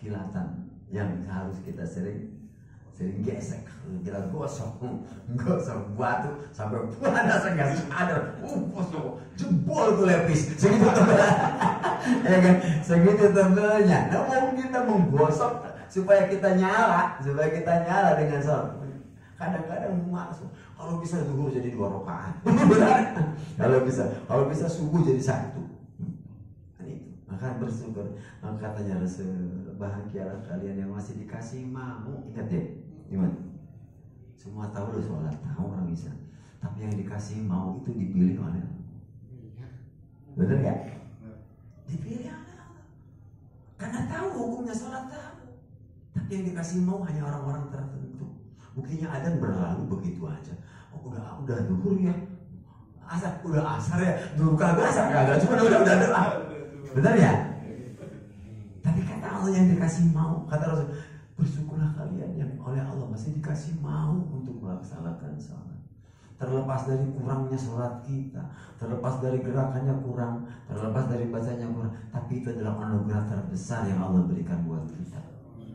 kilatan yang harus kita sering gesek, kita gosok batu sampai panas nggak sadar, jebol tuh lepis, segitu tebal, ya kan, segitu tebelnya. Nah, mungkin kita menggosok supaya kita nyala dengan sholat. Kadang-kadang masuk, kalau bisa zuhur jadi 2 rakaat, kalau bisa subuh jadi 1. Maka bersyukur. Maka katanya Rasul, bahagialah kalian yang masih dikasih mau. Ingat ya, gimana? Semua tahu loh sholat, tahu orang bisa. Tapi yang dikasih mau itu dipilih oleh Allah. Bener gak? Dipilih oleh Allah. Karena tahu hukumnya sholat, tahu. Tapi yang dikasih mau hanya orang-orang tertentu. Buktinya Adzan berlalu begitu aja. Oh, udah duhur ya. Udah asar ya. Duhur kagak asar kagak. Cuma udah. Benar ya? Tapi kata Allah yang dikasih mau, kata Rasul, bersyukurlah kalian yang oleh Allah masih dikasih mau untuk melaksanakan sholat. Terlepas dari kurangnya sholat kita, terlepas dari gerakannya kurang, terlepas dari bacanya kurang, tapi itu adalah anugerah terbesar yang Allah berikan buat kita.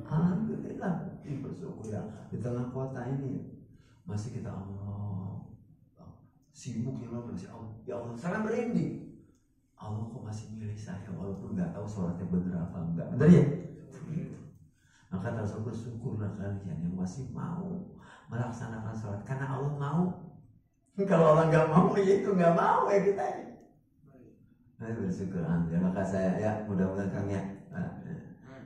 Alhamdulillah, bersyukur ya. Di tengah kota ini masih kita Allah sibuk ya Allah, ya Allah, sangat merinding. Allah kok masih milih saya walaupun nggak tahu sholatnya bener apa enggak, bener ya? Maka harus bersyukurlah kalian yang masih mau melaksanakan sholat karena Allah mau. Kalau orang nggak mau ya itu nggak mau ya kita ini. Nah, bersyukur alhamdulillah. Maka saya ya mudah-mudahan kami ya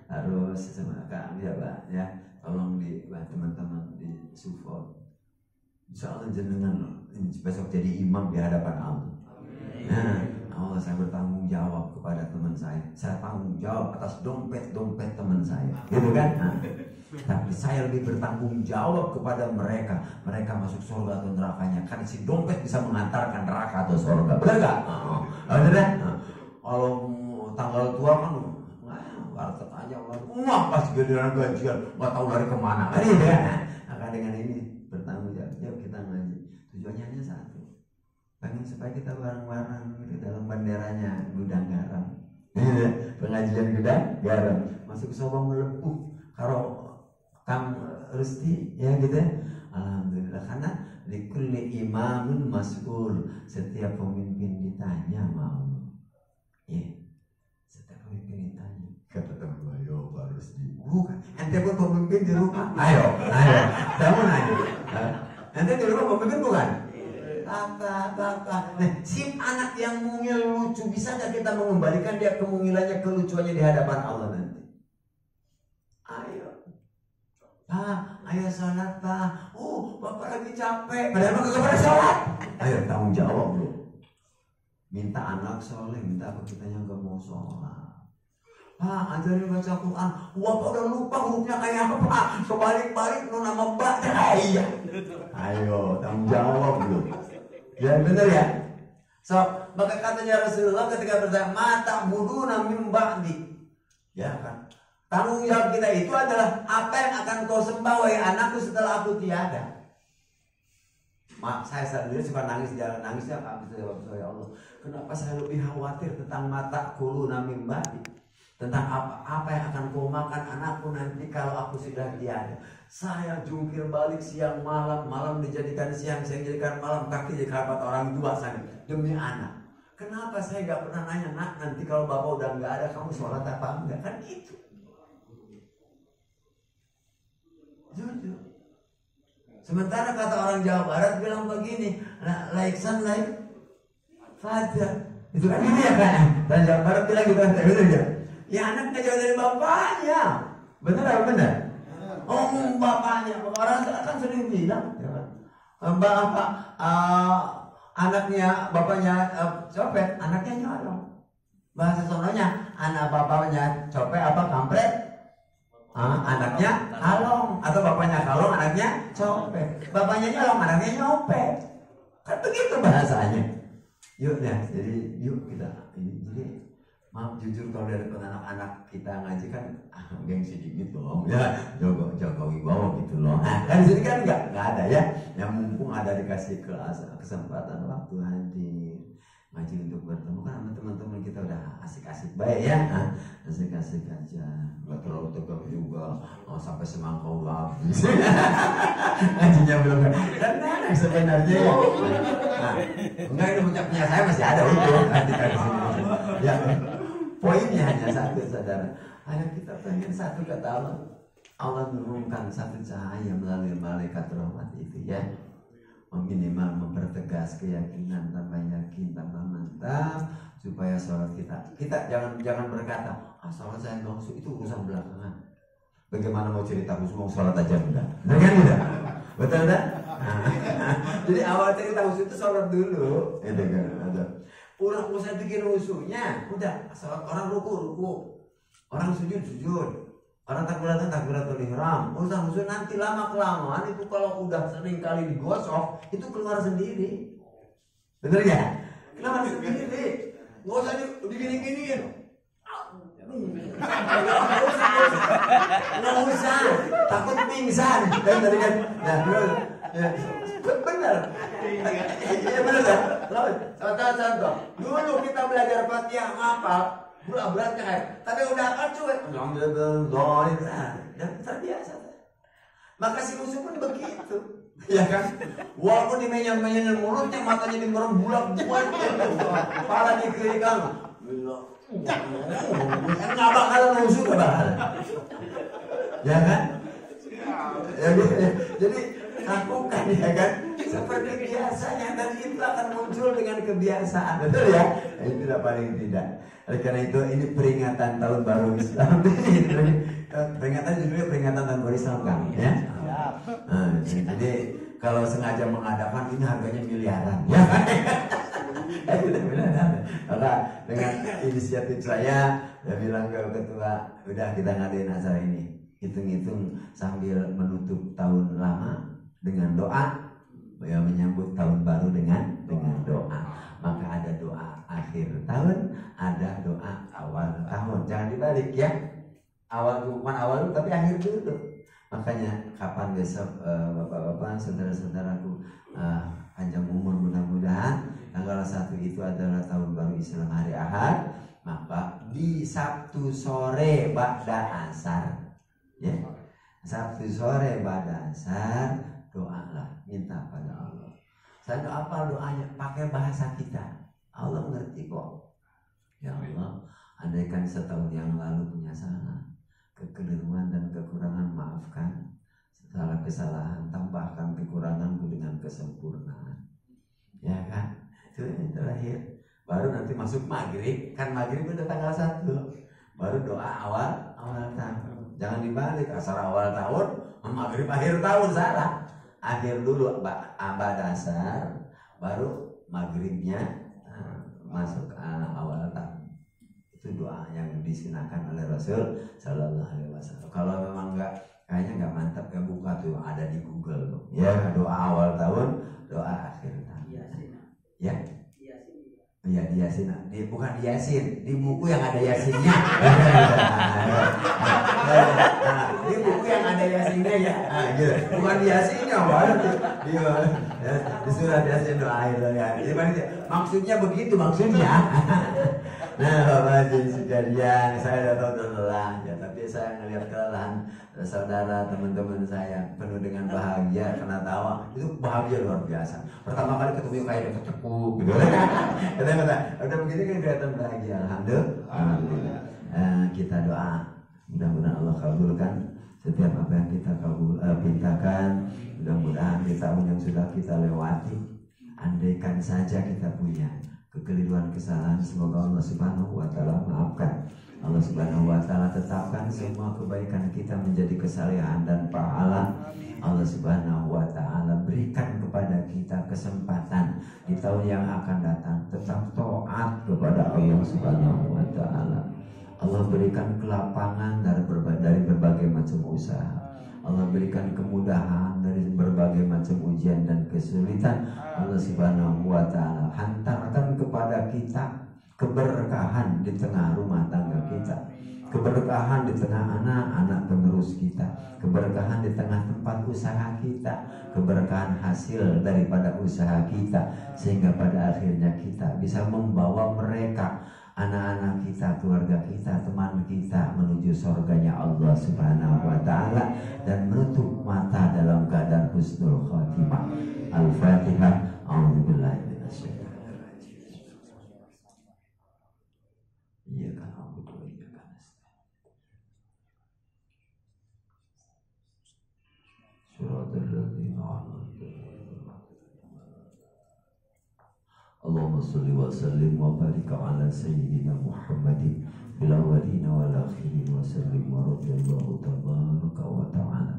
harus sama kami ya Pak ya, tolong di teman-teman di support. Insya Allah jenengan besok jadi imam di hadapan Allah. Nah, Allah, saya bertanggung jawab kepada teman saya tanggung jawab atas dompet teman saya, gitu kan? Nah, tapi saya lebih bertanggung jawab kepada mereka masuk surga atau nerakanya, karena si dompet bisa mengantarkan neraka atau surga, benar nggak? Benar kan? Kalau tanggal tua kan, warteg aja, pas giliran gajian nggak tahu dari kemana, kan gitu ya? Maka dengan ini bertanggung jawab, yuk kita ngaji, tujuannya hanya satu. Pengen supaya kita bareng-bareng gitu dalam banderanya gudang garam. Pengajian gudang garam. Masuk Sabang melepuh karo Kang Rusti ya gitu. Alhamdulillah, karena likulli imamun mas'ul, setiap pemimpin ditanya mau. Ya. Setiap pemimpin ditanya. Kata teman ayo Pak Rusti. Bukan. Ente pun pemimpin di rumah. Ayo. Kamu nanya. Ente di rumah pemimpin bukan? Kakak. Nah, si anak yang mungil lucu, bisa nggak kita mengembalikan dia kemungilannya, kelucuannya di hadapan Allah nanti? Ayo, Pak, ayo sholat Pak. Oh, Bapak lagi capek. Padahal Bapak pada sholat. Ayo tanggung jawab bro. Minta anak soleh, minta apa kita yang nggak mau sholat. Pak, ajarin baca Quran. Bapak udah lupa hurufnya kayak apa Pak? Kebalik-balik lu nama Mbak. Iya. Ayo tanggung jawab bro. Ya benar ya. So, maka katanya Rasulullah ketika bertanya, mata buduna min ba'di. Ya kan? Tanggung jawab kita itu adalah apa yang akan kau sembah wahai anakku setelah aku tiada. Saya sendiri suka nangis, jalan nangisnya habis jawab ya Allah. Kenapa saya lebih khawatir tentang mata kuluna min ba'di? Tentang apa yang akan kau makan anakku nanti kalau aku sudah tiada. Saya jungkir balik siang malam dijadikan siang, saya jadikan malam, kaki jadi kerabat orang tua saya demi anak. Kenapa saya gak pernah nanya, nak nanti kalau bapak udah gak ada kamu sholat apa enggak? Kan itu jujur. Sementara kata orang Jawa Barat bilang begini, like sun like father. Itu kan gini ya kan? Dan Jawa Barat bilang gitu kan, betul ya? Ya anak gak jauh dari bapaknya. Betul apa benar? Oh bapaknya, orang kan sering bilang ya kan? Bapak anaknya bapaknya copet, anaknya nyolong. Bahasa sononya anak bapaknya copet apa kampret, anaknya kalong, atau bapaknya kalong anaknya copet, bapaknya nyolong anaknya nyopet. Kan begitu bahasanya. Yuk ya, jadi yuk kita ini jadi maaf jujur kalau dari anak-anak kita ngaji kan gengsi dikit loh ya, Jokowi bawa gitu loh. Nah, kan di sini kan nggak ada ya, yang mumpung ada dikasih kesempatan waktu hadir ngaji untuk bertemu kan sama teman-teman kita udah asik-asik baik ya, asik-asik aja, nggak terlalu tegang Oh sampai semangkau habis. Ngajinya belum. Dan enak sebenarnya. Nah, enggak ini punya saya masih ada untuk nanti di sini. Ya, poinnya hanya satu saudara. Ayo kita pengen satu kata Allah. Allah menurunkan satu cahaya melalui malaikat rahmat itu ya. Minimal mempertegas keyakinan tanpa yakin tanpa mantap supaya sholat kita jangan berkata sholat saya nggak khusyuk, itu urusan belakangan. Bagaimana mau cerita khusyuk, mau sholat aja enggak? Kan udah, betul dah. Jadi awal cerita khusyuk itu sholat dulu, itu kan. Udah usah bikin khusyuknya, udah sholat orang ruku, orang sujud. Orang takbiratul ihram, urusan khusyuk nanti lama kelamaan itu kalau udah sering kali digosok itu keluar sendiri, bener ya? Keluar sendiri, nggak usah digini-giniin. Nggak usah, takut pingsan. Dan tadi kan, nah terus, bener, ya bener kan? Contoh, dulu kita belajar Fatihah ngapal. Berat kayak, tapi udah kan cuy, dan terbiasa. Maka si musuh pun begitu, ya kan? Walaupun dimenyan-menyan mulutnya, matanya dimerem bulak-bulak, kepala dikirikan, nggak bakal musuh nggak bakal, ya kan? Jadi lakukan ya kan, seperti biasanya dan itu akan muncul dengan kebiasaan, betul ya? Itu paling tidak. Oleh karena itu ini peringatan tahun baru Islam. Peringatan judulnya peringatan tahun baru Islam kan, ya. Jadi kalau sengaja mengadakan ini harganya miliaran, ya kan? Maka dengan inisiatif saya bilang ke ketua, udah kita ngadain acara ini. Hitung-hitung sambil menutup tahun lama dengan doa, ya menyambut tahun baru dengan doa. Maka ada doa akhir tahun, ada doa awal tahun. Jangan dibalik ya. Awal bukan awal tapi akhir dulu. Makanya kapan besok bapak-bapak, saudara-saudaraku panjang umur mudah-mudahan tanggal 1 itu adalah tahun baru Islam hari Ahad, maka di Sabtu sore ba'da asar. Ya. Sabtu sore ba'da asar doalah, minta pada Allah. Saya apa doanya? Pakai bahasa kita. Allah mengerti kok. Ya Allah, andaikan setahun yang lalu punya salah, kekeliruan dan kekurangan, maafkan. Salah kesalahan, tambahkan kekuranganku dengan kesempurnaan. Ya kan? Itu yang terakhir. Baru nanti masuk maghrib. Kan maghrib udah tanggal 1. Baru doa awal tahun. Jangan dibalik. Asal awal tahun, maghrib akhir tahun, salah. Akhir dulu abad dasar, baru maghribnya masuk awal tahun. Itu doa yang disunahkan oleh Rasul Sallallahu Alaihi Wasallam. Kalau memang kayaknya nggak mantap, ya buka tuh, ada di Google tuh. Ya, doa awal tahun, doa akhir tahun. Ya. Iya di Yasin, bukan di Yasin, di buku yang ada Yasinnya. Di buku yang ada Yasinnya ya, gitu. Bukan di Yasinnya, di surat Yasin doa akhir ya. Maksudnya begitu maksudnya. Nah Bapak Haji sekalian, saya udah tahu lelah ya, tapi saya ngelihat kelelahan saudara teman-teman saya penuh dengan bahagia karena tawa, itu bahagia luar biasa. Pertama kali ketemu kayak udah kecepuk gitu. Udah begini kan kelihatan bahagia. Alhamdulillah. Kita doa mudah-mudahan Allah kabulkan setiap apa yang kita pintakan. Mudah-mudahan di tahun yang sudah kita lewati, andaikan saja kita punya kekeliruan, kesalahan, semoga Allah Subhanahu wa Ta'ala maafkan. Allah Subhanahu wa Ta'ala tetapkan semua kebaikan kita menjadi kesalehan dan pahala. Allah Subhanahu wa Ta'ala berikan kepada kita kesempatan di tahun yang akan datang tetap taat kepada Allah Subhanahu wa Ta'ala. Allah berikan kelapangan dari berbagai macam usaha. Allah berikan kemudahan dari berbagai macam ujian dan kesulitan. Allah Subhanahu wa Ta'ala hantarkan kepada kita keberkahan di tengah rumah tangga kita, keberkahan di tengah anak-anak penerus kita, keberkahan di tengah tempat usaha kita, keberkahan hasil daripada usaha kita, sehingga pada akhirnya kita bisa membawa mereka, anak-anak kita, keluarga kita, teman kita menuju surganya Allah Subhanahu wa Ta'ala. Allahumma salli wa sallim wa barik ala sayyidina Muhammadin fil awwalin wal akhirin wa sallim wa radiyallahu tabaraka wa ta'ala